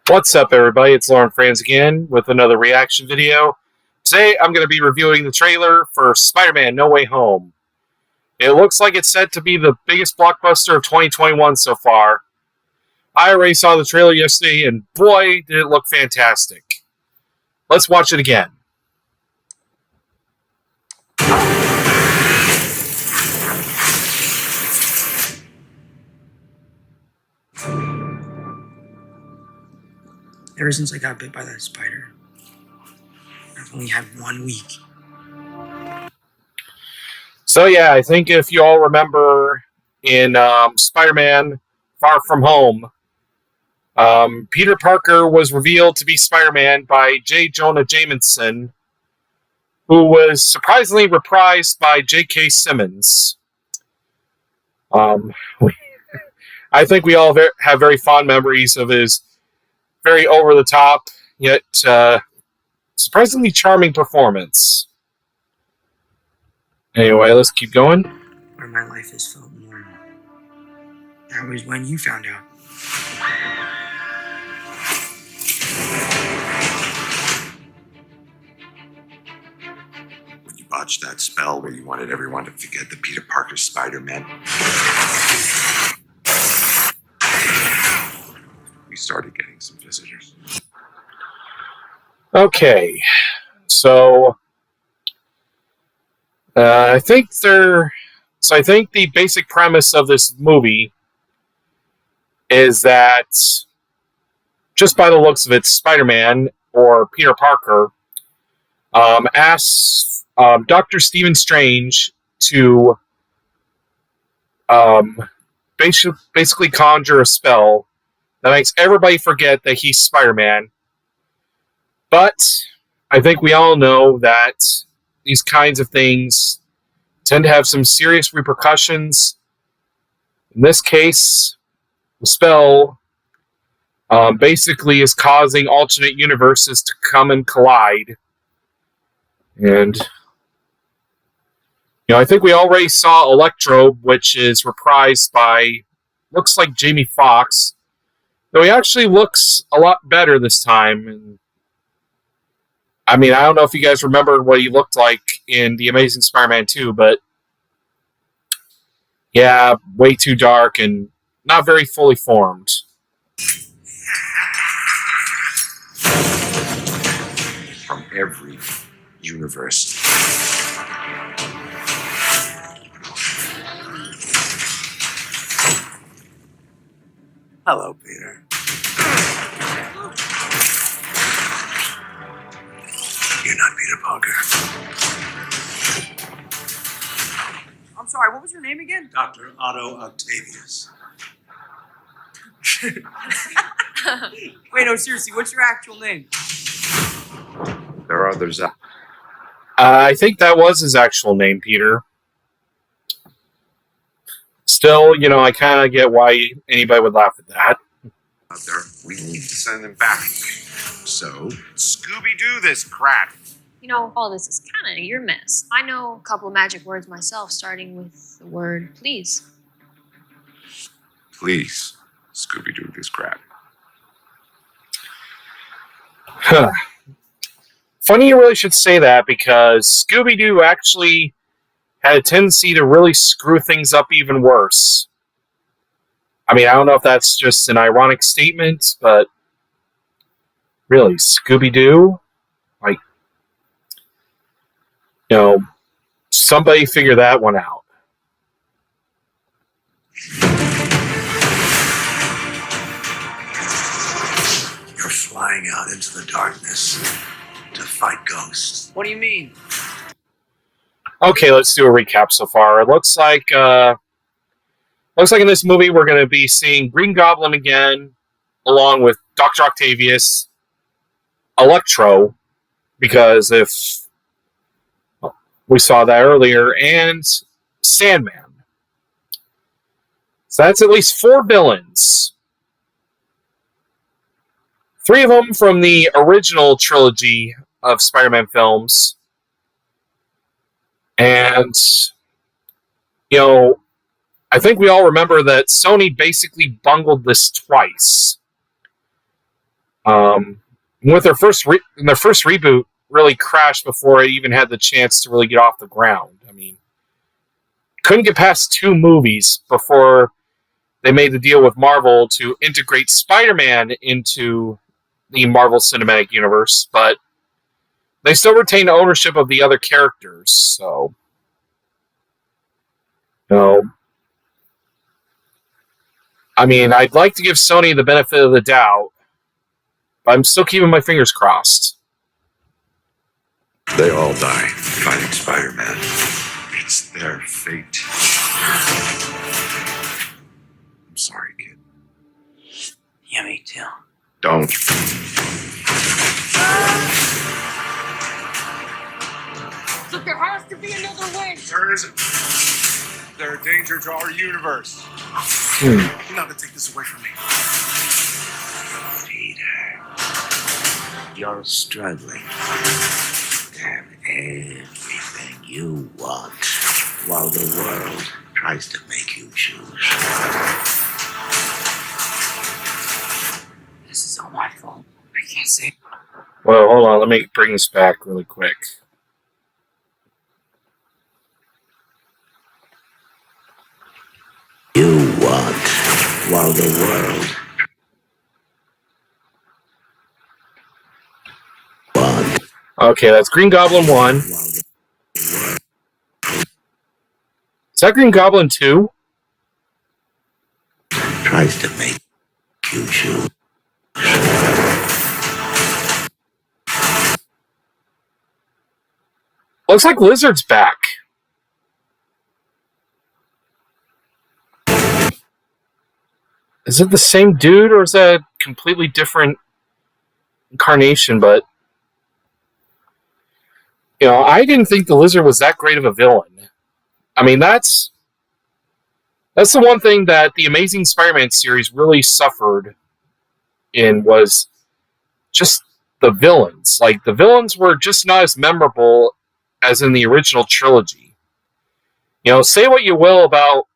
What's up, everybody? It's Lauren Franz again with another reaction video. Today, I'm going to be reviewing the trailer for Spider-Man No Way Home. It looks like it's set to be the biggest blockbuster of 2021 so far. I already saw the trailer yesterday, and boy, did it look fantastic. Let's watch it again. Ever since I got bit by that spider, I've only had 1 week. So yeah, I think if you all remember in Spider-Man Far From Home, Peter Parker was revealed to be Spider-Man by J. Jonah Jameson, who was surprisingly reprised by J.K. Simmons. I think we all have very fond memories of his very over-the-top, yet surprisingly charming performance. Anyway, let's keep going. Where my life has felt normal. That was when you found out. When you botched that spell where you wanted everyone to forget the Peter Parker Spider-Man, we started getting some visitors. Okay, so I think the basic premise of this movie is that, just by the looks of it, Spider-Man, or Peter Parker, asks Dr. Stephen Strange to basically conjure a spell that makes everybody forget that he's Spider-Man. But I think we all know that these kinds of things tend to have some serious repercussions. In this case, the spell basically is causing alternate universes to come and collide. And, I think we already saw Electro, which is reprised by, looks like Jamie Foxx, though he actually looks a lot better this time. And I mean, I don't know if you guys remember what he looked like in The Amazing Spider-Man 2, but yeah, way too dark and not very fully formed. From every universe. Hello, Peter. You're not Peter Parker. I'm sorry, what was your name again? Dr. Otto Octavius. Wait, no, seriously, what's your actual name? There are others out. I think that was his actual name, Peter. Still, I kind of get why anybody would laugh at that. Out there, we need to send them back. So, Scooby-Doo this crap. All this is kind of your mess. I know a couple of magic words myself, starting with the word please. Please, Scooby-Doo this crap. Huh. Funny you really should say that, because Scooby-Doo actually had a tendency to really screw things up even worse. I mean, I don't know if that's just an ironic statement, but really, Scooby-Doo? Like, somebody figure that one out. You're flying out into the darkness to fight ghosts. What do you mean? Okay, let's do a recap so far. It looks like in this movie we're going to be seeing Green Goblin again, along with Dr. Octavius, Electro, because we saw that earlier, and Sandman. So that's at least 4 villains. 3 of them from the original trilogy of Spider-Man films. And, I think we all remember that Sony basically bungled this twice. With their first reboot, really crashed before it even had the chance to really get off the ground. I mean, couldn't get past 2 movies before they made the deal with Marvel to integrate Spider-Man into the Marvel Cinematic Universe, but they still retain ownership of the other characters. So, I mean, I'd like to give Sony the benefit of the doubt, but I'm still keeping my fingers crossed. They all die fighting Spider-Man. It's their fate. I'm sorry, kid. Yeah, me too. Don't. Look, there has to be another way. There isn't. They're a danger to our universe. Hmm. You're not gonna take this away from me. Peter, you're struggling to have everything you want while the world tries to make you choose. This is all my fault. I can't say. Well, hold on. Let me bring this back really quick. You want while the world want. Okay, that's Green Goblin 1. Is that Green Goblin 2? Tries to make you choose. Looks like Lizard's back. Is it the same dude, or is that a completely different incarnation? But, I didn't think the Lizard was that great of a villain. I mean, that's the one thing that the Amazing Spider-Man series really suffered in, was just the villains. Like, the villains were just not as memorable as in the original trilogy. Say what you will about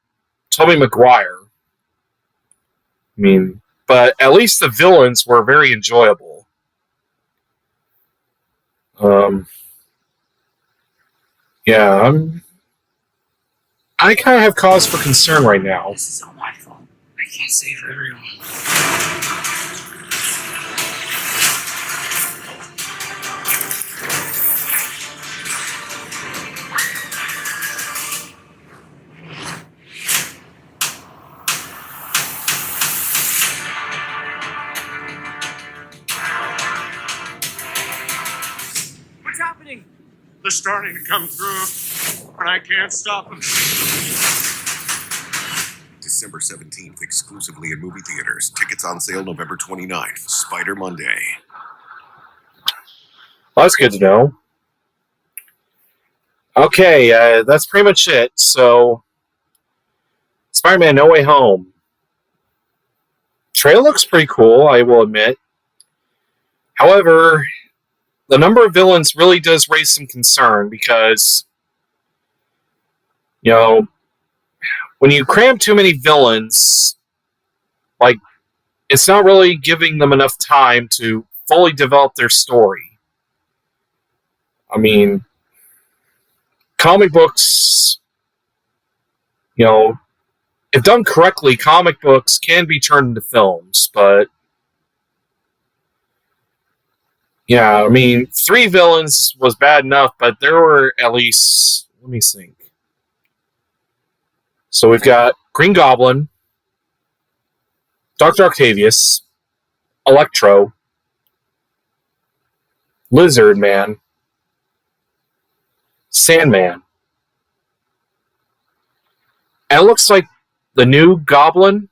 Tobey Maguire. I mean, but at least the villains were very enjoyable. Yeah, I kind of have cause for concern right now. This is all my fault. I can't save everyone. What's happening? They're starting to come through, and I can't stop them. December 17th, exclusively in movie theaters. Tickets on sale November 29th. Spider Monday. Well, that's good to know. Okay, that's pretty much it. So, Spider-Man No Way Home. Trailer looks pretty cool, I will admit. However, the number of villains really does raise some concern because, when you cram too many villains, like, it's not really giving them enough time to fully develop their story. I mean, comic books, if done correctly, comic books can be turned into films, but yeah, I mean, 3 villains was bad enough, but there were at least, let me think. So we've got Green Goblin, Dr. Octavius, Electro, Lizard Man, Sandman. And it looks like the new Goblin.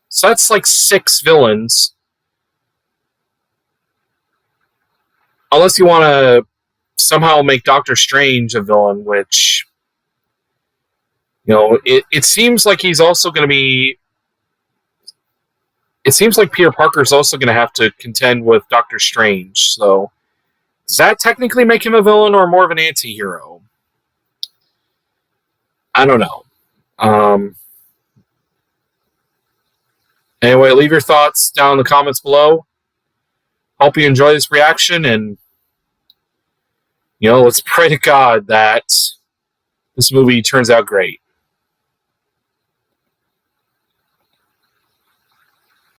So that's like 6 villains. Unless you want to somehow make Doctor Strange a villain, which, it seems like he's also going to be... It seems like Peter Parker's also going to have to contend with Doctor Strange, so does that technically make him a villain or more of an anti-hero? I don't know. Anyway, leave your thoughts down in the comments below. hope you enjoy this reaction, and let's pray to God that this movie turns out great.